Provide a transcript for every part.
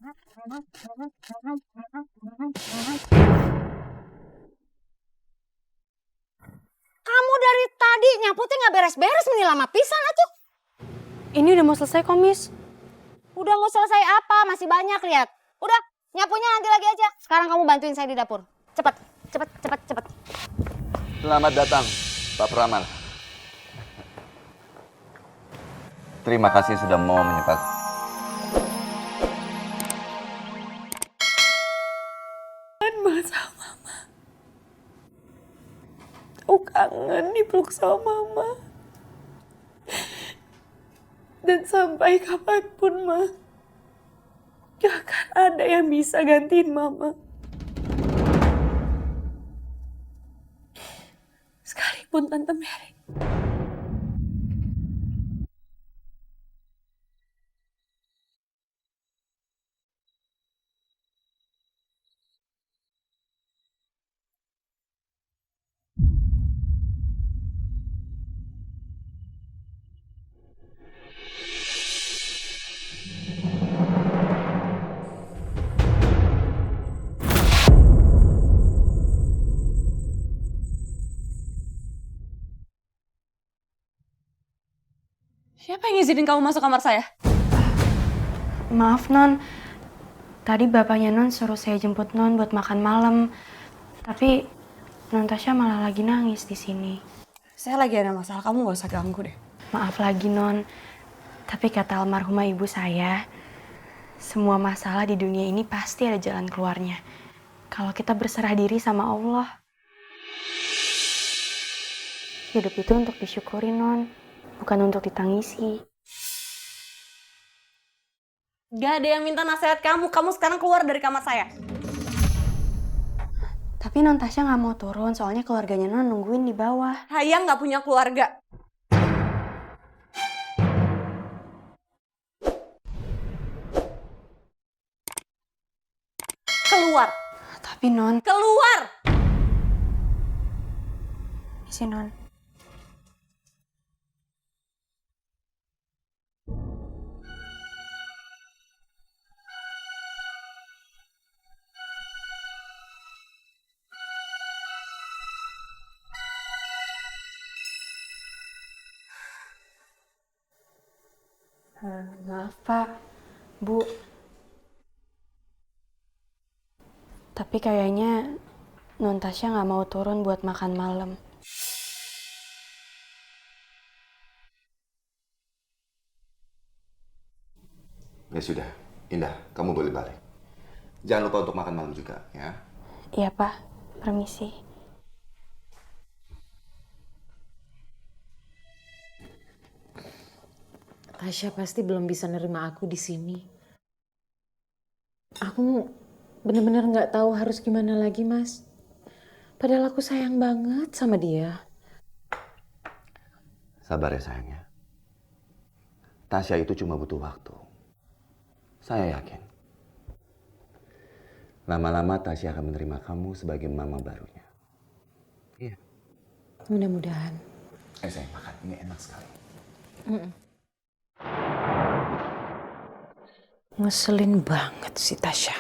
Kamu dari tadi nyaputnya nggak beres-beres, ini lama pisan atuh. Ini udah mau selesai kok, Miss. Udah mau selesai apa? Masih banyak lihat. Udah, nyapunya nanti lagi aja. Sekarang kamu bantuin saya di dapur. Cepat, cepat, cepat, cepat. Selamat datang, Pak Pramal. Terima kasih sudah mau menyepak. Banget sama Mama. Aku kangen dipeluk sama Mama. Dan sampai kapanpun, Ma, gak akan ada yang bisa gantiin Mama. Sekalipun Tante Mary. Siapa yang ngizinin kamu masuk kamar saya? Maaf, Non. Tadi bapaknya Non suruh saya jemput Non buat makan malam. Tapi Non Tasya malah lagi nangis di sini. Saya lagi ada masalah, kamu gak usah ganggu deh. Maaf lagi, Non. Tapi kata almarhumah ibu saya, semua masalah di dunia ini pasti ada jalan keluarnya. Kalau kita berserah diri sama Allah. Hidup itu untuk disyukuri, Non. Bukan untuk ditangisi. Gak ada yang minta nasihat kamu sekarang keluar dari kamar saya. Tapi Non Tasya nggak mau turun, soalnya keluarganya Non nungguin di bawah. Saya nggak punya keluarga. Keluar. Tapi Non, Keluar! isi Non. Maaf Pak, Bu. Tapi kayaknya Non Tasya nggak mau turun buat makan malam. Ya sudah, Indah, kamu boleh balik. Jangan lupa untuk makan malam juga, ya. Iya Pak, permisi. Tasya pasti belum bisa nerima aku di sini. Aku bener-bener nggak tahu harus gimana lagi, Mas. Padahal aku sayang banget sama dia. Sabar ya sayangnya. Tasya itu cuma butuh waktu. Saya yakin. Lama-lama Tasya akan menerima kamu sebagai mama barunya. Iya. Mudah-mudahan. Sayang, makan. Ini enak sekali. Ngeselin banget si Tasya.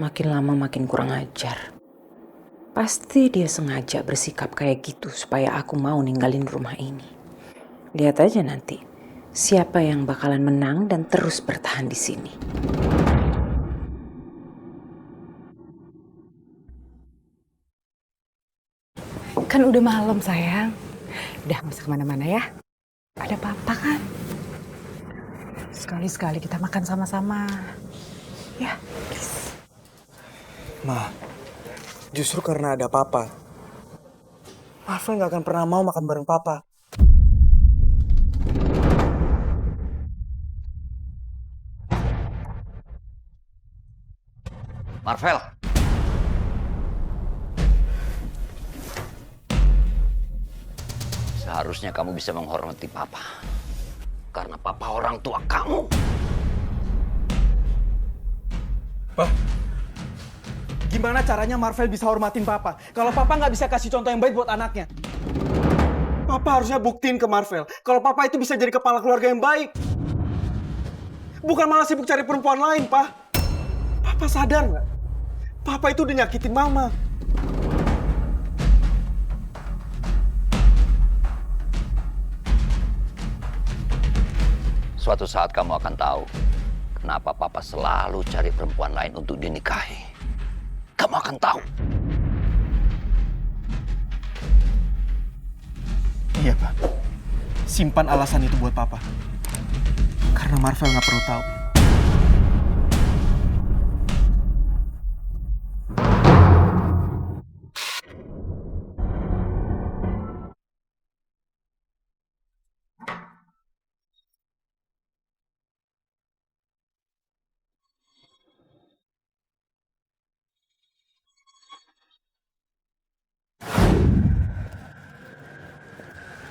Makin lama makin kurang ajar. Pasti dia sengaja bersikap kayak gitu supaya aku mau ninggalin rumah ini. Lihat aja nanti siapa yang bakalan menang dan terus bertahan di sini. Kan udah malam sayang. Udah gak usah kemana-mana ya. Ada papa kan? Sekali-sekali kita makan sama-sama. Ya, please. Ma, justru karena ada papa, Marvel gak akan pernah mau makan bareng papa. Marvel. Seharusnya kamu bisa menghormati papa. Karena papa orang tua kamu. Pak, gimana caranya Marvel bisa hormatin papa? Kalau papa nggak bisa kasih contoh yang baik buat anaknya. Papa harusnya buktiin ke Marvel kalau papa itu bisa jadi kepala keluarga yang baik. Bukan malah sibuk cari perempuan lain, Pak. Papa sadar nggak? Papa itu udah nyakitin Mama. Suatu saat kamu akan tahu kenapa Papa selalu cari perempuan lain untuk dinikahi. Kamu akan tahu. Iya, Pak. Simpan alasan itu buat Papa. Karena Marvel nggak perlu tahu.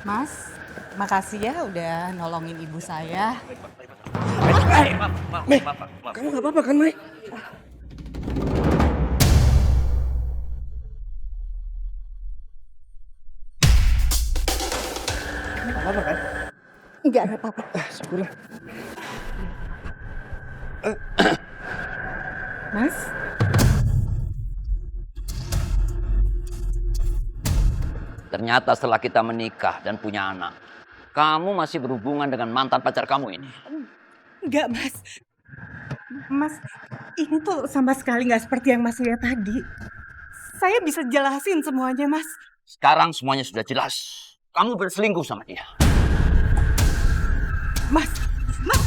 Mas, makasih ya udah nolongin ibu saya. Kamu nggak apa-apa kan, Mai? Nggak apa-apa kan? Enggak ada apa-apa. Syukurlah. Mas, Ternyata setelah kita menikah dan punya anak, kamu masih berhubungan dengan mantan pacar kamu ini. enggak Mas. Mas, ini tuh sama sekali nggak seperti yang Mas lihat tadi. Saya bisa jelasin semuanya, Mas. Sekarang semuanya sudah jelas. Kamu berselingkuh sama dia. Mas, Mas,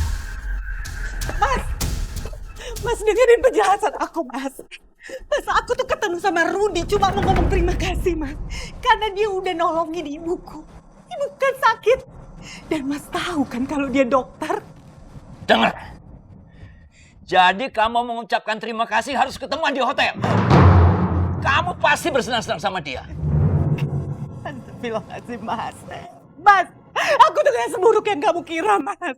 Mas, Mas dengerin penjelasan aku, Mas. Mas, aku tuh ketemu sama Rudy cuma mau ngomong terima kasih, Mas. Karena dia udah nolongin ibuku. Ibu kan sakit. Dan Mas tahu kan kalau dia dokter. Dengar. Jadi kamu mengucapkan terima kasih harus ketemuan di hotel. Kamu pasti bersenang-senang sama dia. Astagfirullahaladzim, Mas. Mas, aku tuh gak seburuk yang kamu kira, Mas.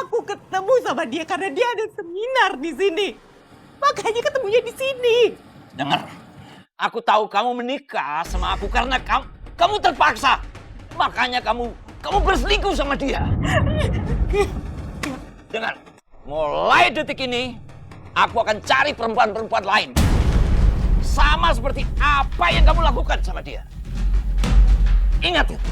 Aku ketemu sama dia karena dia ada seminar di sini. Makanya ketemunya di sini. Dengar. Aku tahu kamu menikah sama aku karena kamu terpaksa. Makanya kamu berselingkuh sama dia. Dengar. Mulai detik ini, aku akan cari perempuan-perempuan lain. Sama seperti apa yang kamu lakukan sama dia. Ingat itu.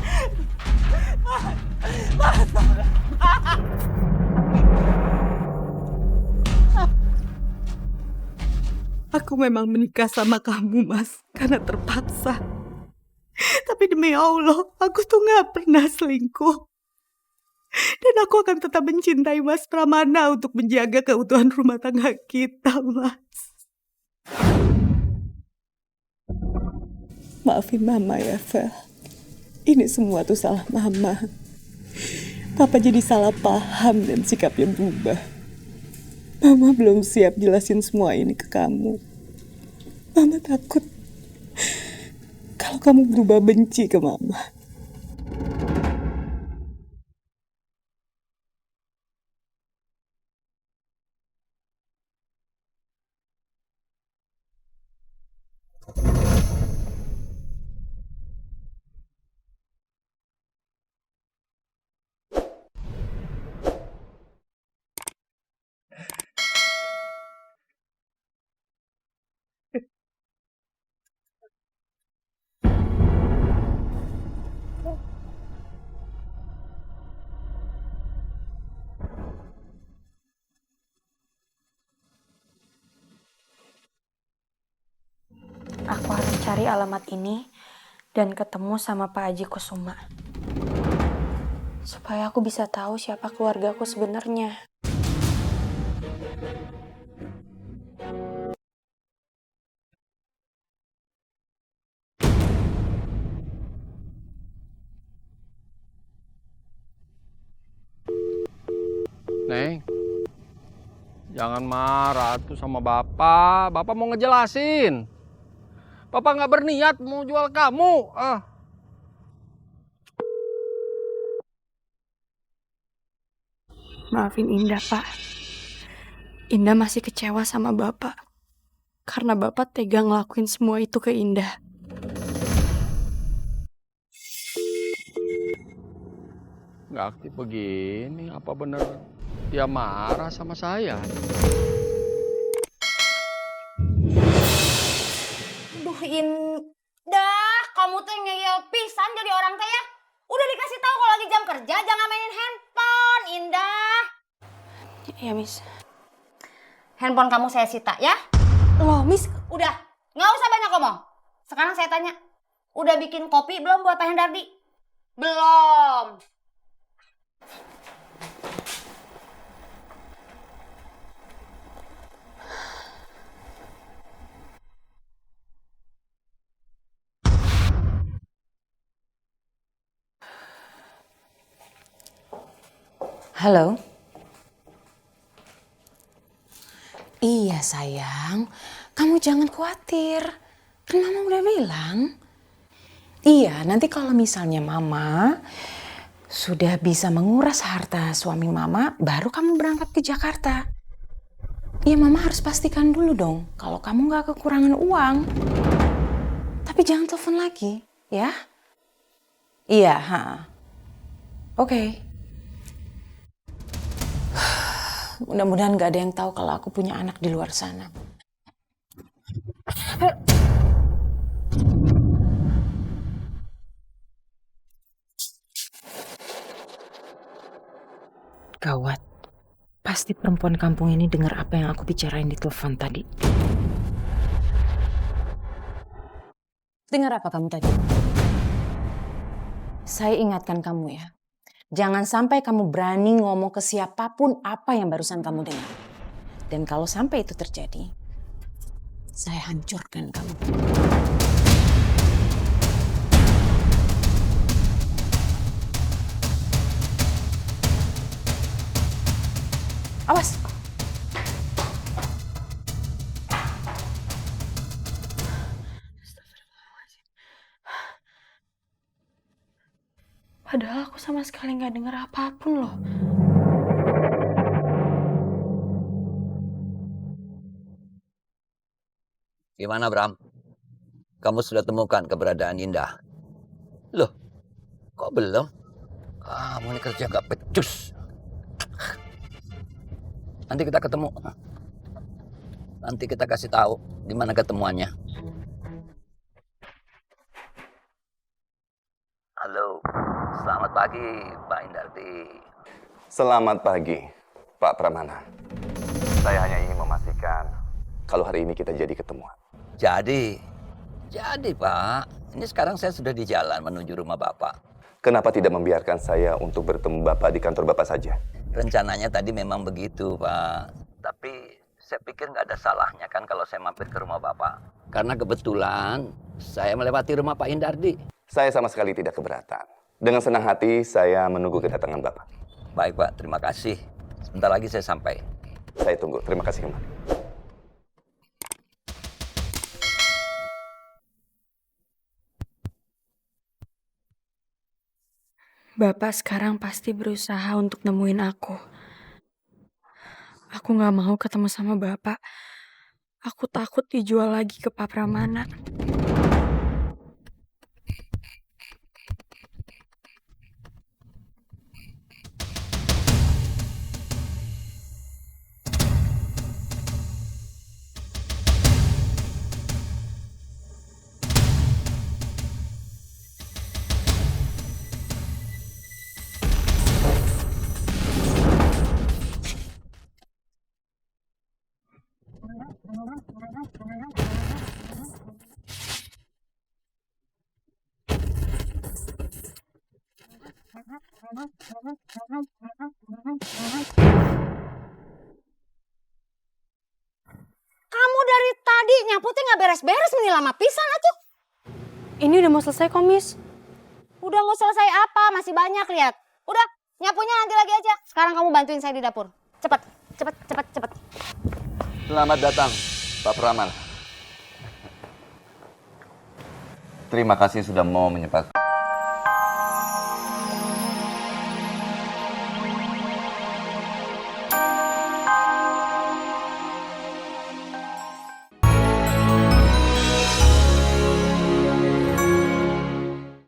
Aku memang menikah sama kamu, Mas, karena terpaksa. Tapi demi Allah, aku tuh gak pernah selingkuh. Dan aku akan tetap mencintai Mas Pramana untuk menjaga keutuhan rumah tangga kita, Mas. Maafin Mama ya, Fel. Ini semua tuh salah Mama. Papa jadi salah paham dan sikapnya berubah. Mama belum siap jelasin semua ini ke kamu. Mama takut kalau kamu berubah benci ke Mama. Aku harus cari alamat ini dan ketemu sama Pak Haji Kusuma. Supaya aku bisa tahu siapa keluarga aku sebenarnya. Neng, jangan marah tuh sama Bapak. Bapak mau ngejelasin. Bapak nggak berniat mau jual kamu. Maafin Indah, Pak. Indah masih kecewa sama Bapak. Karena Bapak tega ngelakuin semua itu ke Indah. Nggak aktif begini, apa bener dia marah sama saya? Indah, kamu tuh ngeyel pisan jadi orang teh ya. Udah dikasih tahu kalau lagi jam kerja jangan mainin handphone, Indah. Ya, Miss. Handphone kamu saya sita ya. Loh, Miss. Udah, nggak usah banyak ngomong. Sekarang saya tanya, udah bikin kopi belum buat Pak Hendardi? Belum. Halo? Iya sayang, kamu jangan khawatir. Kan mama udah bilang. Iya, nanti kalau misalnya mama sudah bisa menguras harta suami mama, baru kamu berangkat ke Jakarta. Iya, mama harus pastikan dulu dong kalau kamu gak kekurangan uang. Tapi jangan telepon lagi, ya? Iya, Oke. Mudah-mudahan gak ada yang tahu kalau aku punya anak di luar sana. Gawat. Pasti perempuan kampung ini dengar apa yang aku bicarain di telepon tadi. Dengar apa kamu tadi? Saya ingatkan kamu ya. Jangan sampai kamu berani ngomong ke siapapun apa yang barusan kamu dengar. Dan kalau sampai itu terjadi, saya hancurkan kamu. Awas! Padahal aku sama sekali nggak dengar apapun loh. Gimana, Bram? Kamu sudah temukan keberadaan Indah? Loh, kok belum? Kamu ini kerja gak becus. Nanti kita ketemu. Nanti kita kasih tahu di mana ketemuannya. Halo, selamat pagi Pak Hendardi. Selamat pagi, Pak Pramana. Saya hanya ingin memastikan kalau hari ini kita jadi ketemuan. Jadi Pak, ini sekarang saya sudah di jalan menuju rumah Bapak. Kenapa tidak membiarkan saya untuk bertemu Bapak di kantor Bapak saja? Rencananya tadi memang begitu, Pak. Tapi saya pikir nggak ada salahnya kan kalau saya mampir ke rumah Bapak. Karena kebetulan saya melewati rumah Pak Hendardi. Saya sama sekali tidak keberatan. Dengan senang hati saya menunggu kedatangan Bapak. Baik, Pak. Terima kasih. Sebentar lagi saya sampai. Saya tunggu. Terima kasih kembali. Bapak sekarang pasti berusaha untuk nemuin aku. Aku nggak mau ketemu sama Bapak. Aku takut dijual lagi ke Pak Pramana. Kamu dari tadi nyaputnya nggak beres-beres, ini lama pisan atuh. Ini udah mau selesai kok, Miss. Udah mau selesai apa? Masih banyak lihat. Udah, nyapunya nanti lagi aja. Sekarang kamu bantuin saya di dapur. Cepet. Selamat datang, Pak Pramana. Terima kasih sudah mau menyempatkan.